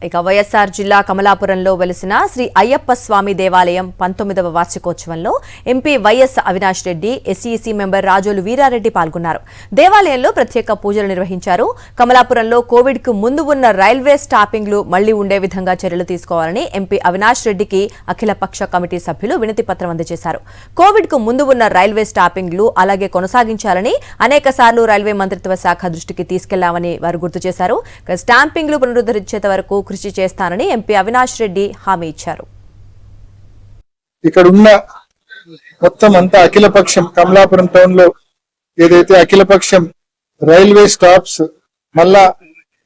ఇక వైఎస్ఆర్ జిల్లా కమలాపురంలో వెలిసిన శ్రీ అయ్యప్ప స్వామి దేవాలయం 19వ వార్షికోత్సవంలో MP YS Avinash Reddy, SEC member Rajolu Veerareddy పాల్గొన్నారు. దేవాలయంలో ప్రత్యేక పూజలు నిర్వహించారు. కమలాపురంలో కోవిడ్ కు ముందు ఉన్న రైల్వే స్టాపింగ్లు మళ్లీ ఉండే విధంగా చర్యలు తీసుకోవాలని ఎంపీ అవినాష్ రెడ్డికి అఖిలపక్ష కమిటీ సభ్యులు వినతి పత్రం అందజేశారు. కోవిడ్ కు ముందు ఉన్న రైల్వే స్టాపింగ్లు అలాగే కొనసాగించాలని అనేకసార్లు రైల్వే మంత్రిత్వ శాఖ దృష్టికి తీసుకెళ్లామని వారు గుర్తు చేశారు. స్టాంపింగ్లు పునరుద్ధరించేంత వరకు కృషి చేస్తానని ఎంపీ అవినాష్ రెడ్డి హామీ ఇచ్చారు. ఇక్కడ ఉన్న మొత్తం అంతా అఖిలపక్షం కమలాపురం టౌన్ లో ఏదైతే అఖిలపక్షం రైల్వే స్టాప్స్ మళ్ళా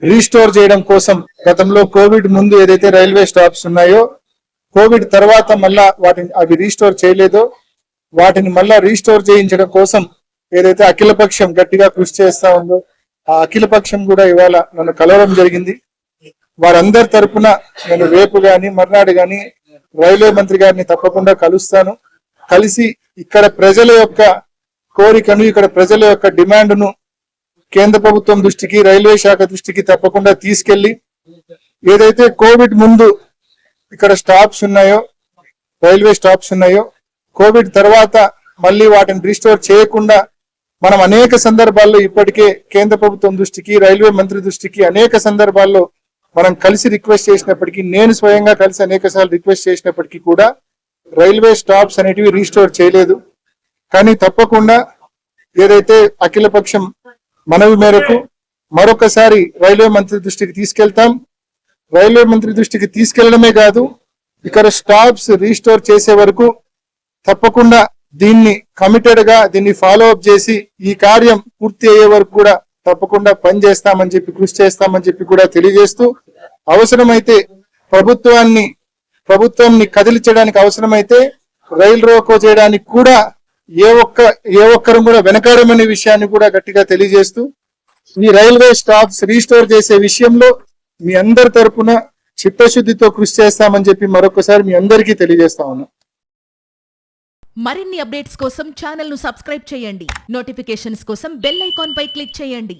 రీస్టోర్ చేయడం కోసం గతంలో కోవిడ్ ముందు ఏదైతే రైల్వే స్టాప్స్ ఉన్నాయో కోవిడ్ తర్వాత మళ్ళా వాటిని అవి రీస్టోర్ చేయలేదో వాటిని మళ్ళా రీస్టోర్ చేయించడం కోసం ఏదైతే అఖిలపక్షం గట్టిగా కృషి చేస్తా ఉందో ఆ అఖిలపక్షం కూడా ఇవాళ నన్ను కలవడం జరిగింది. వారందరి తరపున నేను రేపు గాని మర్నాడు గాని రైల్వే మంత్రి గారిని తప్పకుండా కలుస్తాను. కలిసి ఇక్కడ ప్రజల యొక్క కోరికను, ఇక్కడ ప్రజల యొక్క డిమాండ్ను కేంద్ర ప్రభుత్వం దృష్టికి, రైల్వే శాఖ దృష్టికి తప్పకుండా తీసుకెళ్లి ఏదైతే కోవిడ్ ముందు ఇక్కడ స్టాప్స్ ఉన్నాయో, రైల్వే స్టాప్స్ ఉన్నాయో, కోవిడ్ తర్వాత మళ్ళీ వాటిని రీస్టోర్ చేయకుండా మనం అనేక సందర్భాల్లో ఇప్పటికే కేంద్ర ప్రభుత్వం దృష్టికి, రైల్వే మంత్రి దృష్టికి అనేక సందర్భాల్లో మనం కలిసి రిక్వెస్ట్ చేసినప్పటికీ, నేను స్వయంగా కలిసి అనేక సార్లు రిక్వెస్ట్ చేసినప్పటికీ కూడా రైల్వే స్టాప్స్ అనేటివి రీస్టోర్ చేయలేదు. కానీ తప్పకుండా ఏదైతే అఖిలపక్షం మనవి మేరకు మరొకసారి రైల్వే మంత్రి దృష్టికి తీసుకెళ్తాం. రైల్వే మంత్రి దృష్టికి తీసుకెళ్లడమే కాదు, ఇక్కడ స్టాప్స్ రీస్టోర్ చేసే వరకు తప్పకుండా దీన్ని కమిటెడ్ గా దీన్ని ఫాలో అప్ చేసి ఈ కార్యం పూర్తి అయ్యే వరకు కూడా తప్పకుండా పనిచేస్తామని చెప్పి, కృషి చేస్తామని చెప్పి కూడా తెలియజేస్తూ, అవసరమైతే ప్రభుత్వాన్ని కదిలించడానికి అవసరమైతే రైలు రోకో చేయడానికి కూడా ఏ ఒక్కరు కూడా వెనకాడమనే విషయాన్ని కూడా గట్టిగా తెలియజేస్తూ, ఈ రైల్వే స్టాప్స్ రీస్టోర్ చేసే విషయంలో మీ అందరి తరపున చిత్తశుద్ధితో కృషి చేస్తామని చెప్పి మరొకసారి మీ అందరికీ తెలియజేస్తా ఉన్నాం. మరిన్ని అప్డేట్స్ కోసం ఛానల్ ను సబ్స్క్రైబ్ చేయండి. నోటిఫికేషన్స్ కోసం బెల్ ఐకాన్ పై క్లిక్ చేయండి.